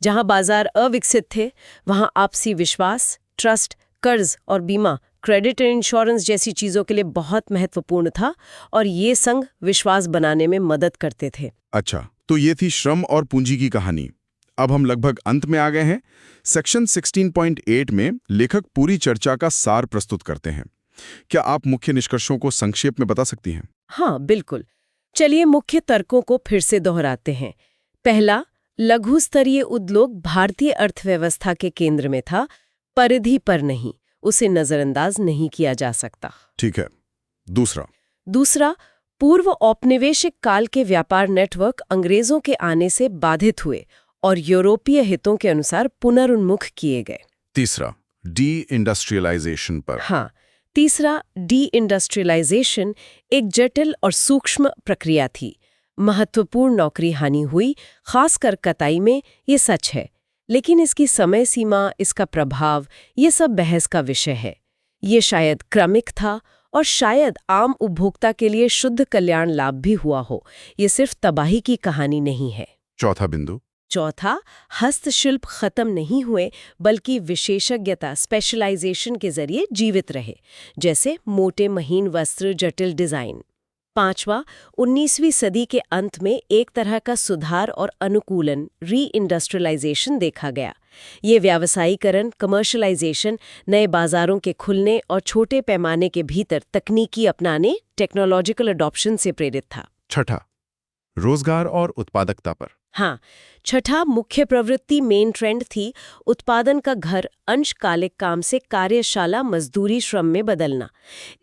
जहां बाजार अविकसित थे, वहां आपसी विश्वास, ट्रस्ट, कर्ज और बीमा, क्रेडिट और इंश्योरेंस जैसी चीजों के लिए बहुत महत्वपूर्ण था और ये संघ विश्वास बनाने में मदद करते थे। अच्छा, तो ये थी श्रम और पूंजी की कहानी। अब हम लगभग अंत में आ गए हैं। सेक्शन 16.8 में लेखक पूरी चर्चा का सार प्रस्तुत करते हैं। क्या आप मुख्य निष्कर्षों को संक्षेप में बता सकती हैं? हाँ, बिल्कुल। चलिए मुख्य तर्कों को फिर से दोहराते हैं। पहला, लघु स्तरीय उद्योग भारतीय अर्थव्यवस्था के केंद्र में था, परिधि पर नहीं, उसे नजरअंदाज नहीं किया जा सकता। ठीक है। दूसरा, पूर्व औपनिवेशिक काल के व्यापार नेटवर्क अंग्रेजों के आने से बाधित हुए और यूरोपीय हितों के अनुसार पुनरुन्मुख किए गए। तीसरा, डी इंडस्ट्रियलाइजेशन पर। हाँ, तीसरा, डी इंडस्ट्रियलाइजेशन एक जटिल और सूक्ष्म प्रक्रिया थी। महत्वपूर्ण नौकरी हानि हुई, खासकर कताई में, ये सच है। लेकिन इसकी समय सीमा, इसका प्रभाव, ये सब बहस का विषय है। ये शायद क्रमिक था और शायद आम उपभोक्ता के लिए शुद्ध कल्याण लाभ भी हुआ हो। ये सिर्फ तबाही की कहानी नहीं है। चौथा, हस्तशिल्प खत्म नहीं हुए, बल्कि विशेषज्ञता, स्पेशलाइजेशन के जरिए जीवित रहे, जैसे मोटे महीन वस्त्र, जटिल डिजाइन। पांचवा, 19वीं सदी के अंत में एक तरह का सुधार और अनुकूलन, री इंडस्ट्रियलाइजेशन देखा गया। ये व्यावसायीकरण, कमर्शलाइजेशन, नए बाजारों के खुलने और छोटे पैमाने के भीतर तकनीकी अपनाने, टेक्नोलॉजिकल अडॉप्शन से प्रेरित था। छठा, रोजगार और उत्पादकता पर। हाँ, छठा मुख्य प्रवृत्ति, मेन ट्रेंड थी उत्पादन का घर अंशकालिक काम से कार्यशाला मजदूरी श्रम में बदलना।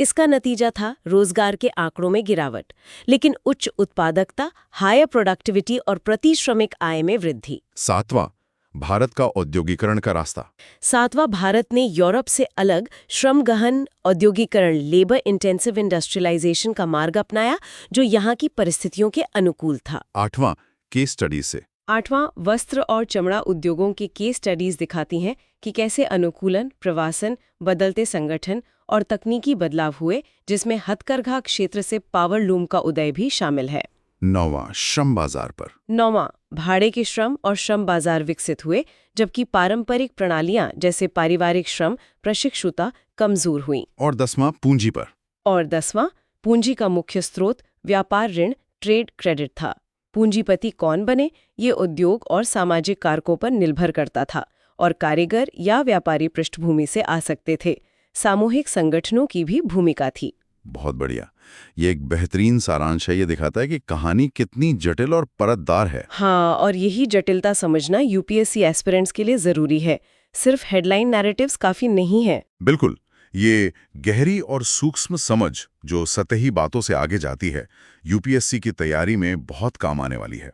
इसका नतीजा था रोजगार के आंकड़ों में गिरावट, लेकिन उच्च उत्पादकता, हायर प्रोडक्टिविटी और प्रति श्रमिक आय में वृद्धि। सातवां, भारत का औद्योगिकरण का रास्ता। सातवां, भारत ने यूरोप से अलग श्रम गहन औद्योगिकरण, लेबर इंटेंसिव इंडस्ट्रियलाइजेशन का मार्ग अपनाया, जो यहाँ की परिस्थितियों के अनुकूल था। आठवां, केस स्टडीज से। आठवां, वस्त्र और चमड़ा उद्योगों की केस स्टडीज दिखाती हैं कि कैसे अनुकूलन, प्रवासन, बदलते संगठन और तकनीकी बदलाव हुए, जिसमें हथकरघा क्षेत्र से पावर लूम का उदय भी शामिल है। नौवां, श्रम बाजार पर। नौवां, भाड़े के श्रम और श्रम बाजार विकसित हुए, जबकि पारंपरिक प्रणालियां जैसे पारिवारिक श्रम, प्रशिक्षुता कमजोर हुईं। और 10वां, पूंजी पर। और 10वां, पूंजी का मुख्य स्रोत व्यापार ऋण, ट्रेड क्रेडिट था। पूंजीपति कौन बने, ये उद्योग और सामाजिक कारकों पर निर्भर करता था, और कारीगर या व्यापारी पृष्ठभूमि से आ सकते थे। सामूहिक संगठनों की भी भूमिका थी। बहुत बढ़िया। ये एक बेहतरीन सारांश है। ये दिखाता है कि कहानी कितनी जटिल और परतदार है। हाँ, और यही जटिलता समझना यूपीएससी एस्पिरेंट्स के लिए जरूरी है। सिर्फ हेडलाइन नैरेटिव्स काफी नहीं है। बिल्कुल। ये गहरी और सूक्ष्म समझ जो सतही बातों से आगे जाती है, यूपीएससी की तैयारी में बहुत काम आने वाली है।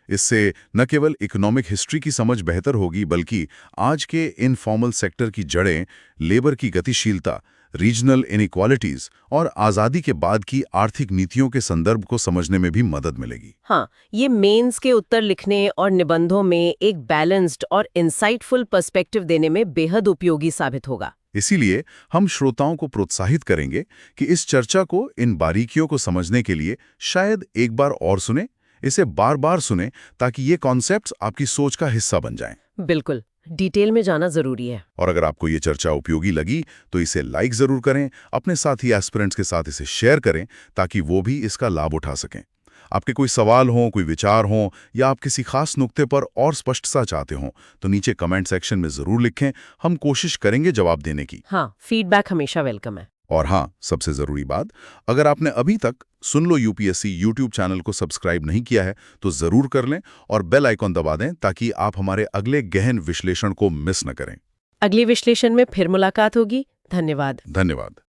इससे न केवल इकोनॉमिक हिस्ट्री की समझ बेहतर होगी, बल्कि आज के इनफॉर्मल सेक्टर की जड़ें, लेबर की गतिशीलता, रीजनल इनइक्वालिटीज और आज़ादी के बाद की आर्थिक नीतियों के संदर्भ को समझने में भी मदद मिलेगी। हाँ, ये मेंस के उत्तर लिखने और निबंधों में एक बैलेंस्ड और इंसाइटफुल पर्सपेक्टिव देने में बेहद उपयोगी साबित होगा। इसीलिए हम श्रोताओं को प्रोत्साहित करेंगे कि इस चर्चा को, इन बारीकियों को समझने के लिए शायद एक बार और सुने, इसे बार बार सुने, ताकि ये कॉन्सेप्ट्स आपकी सोच का हिस्सा बन जाएं। बिल्कुल, डिटेल में जाना जरूरी है। और अगर आपको ये चर्चा उपयोगी लगी तो इसे लाइक जरूर करें, अपने साथी एस्पिरेंट्स के साथ इसे शेयर करें, ताकि वो भी इसका लाभ उठा सकें। आपके कोई सवाल हों, कोई विचार हों, या आप किसी खास नुक्ते पर और स्पष्टता चाहते हों, तो नीचे कमेंट सेक्शन में जरूर लिखें। हम कोशिश करेंगे जवाब देने की। हाँ, फीडबैक हमेशा वेलकम है। और हाँ, सबसे जरूरी बात, अगर आपने अभी तक सुन लो यूपीएससी यूट्यूब चैनल को सब्सक्राइब नहीं किया है तो जरूर कर लें और बेल आइकॉन दबा दें, ताकि आप हमारे अगले गहन विश्लेषण को मिस न करें। अगले विश्लेषण में फिर मुलाकात होगी। धन्यवाद।